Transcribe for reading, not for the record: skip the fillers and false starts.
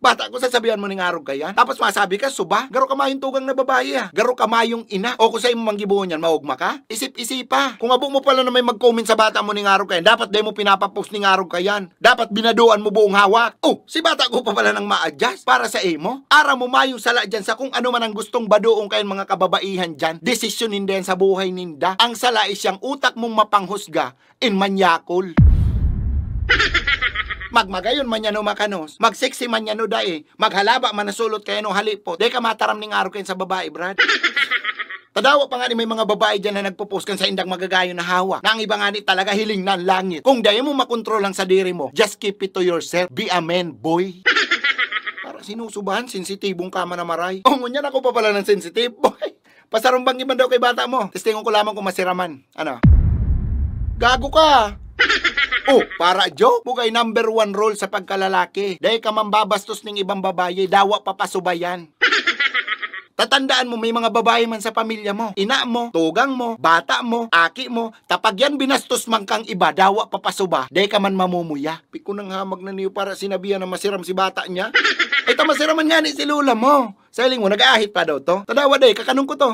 Bata ko sasabihan mo ning arog ka yan. Tapos masabi ka, suba, garo ka mayong tugang na babae ah. Garo ka mayong ina. O kung sa'yo mo manggibuhon yan, maugma ka? Isip-isipa. Kung abo mo pala na may mag-comment sa bata mo ning arog ka yan, dapat di mo pinapapost ning arog ka yan. Dapat binaduan mo buong hawak. Oh, si bata ko pa pala nang ma-adjust para sa imo. Ara mo mayong sala dyan sa kung ano man ang gustong baduong kayan mga kababaihan dyan. Desisyonin din sa buhay ninda. Ang sala is yung utak mong mapanghusga in manyakol. Magmagayon man yan o makanos, magseksi man yan o dae, maghalaba man nasulot kayo no halipot, di ka mataram ning araw kayo sa babae, brad. Tadawa pa nga ni may mga babae dyan na nagpo-post kan sa indang magagayo na hawak. Na ang iba nga ni talaga hiling na langit. Kung dahil mo makontrol lang sa diri mo, just keep it to yourself. Be a man, boy. Para sinusubahan, sensitibong kama na maray. O ngunyan ako pa pala ng sensitive, boy. Pasarumbang iban daw kay bata mo. Testingon ko lamang kung masiraman. Ano? Gago ka. Oh, para joke, bugay number 1 rule sa pagkalalaki. Dahil ka mambabastos ng ibang babae, dawa papasubayan. Tatandaan mo, may mga babae man sa pamilya mo. Ina mo, tugang mo, bata mo, aki mo. Tapag yan binastos man kang iba, dawa papasuba. Dahil ka man mamumuya. Piko nang hamag na niyo para sinabihan na masiram si bata niya. Ito masiraman nga ni si lula mo. Sailing mo, nag-aahit pa daw to. Tadawa day, kakanong ko to.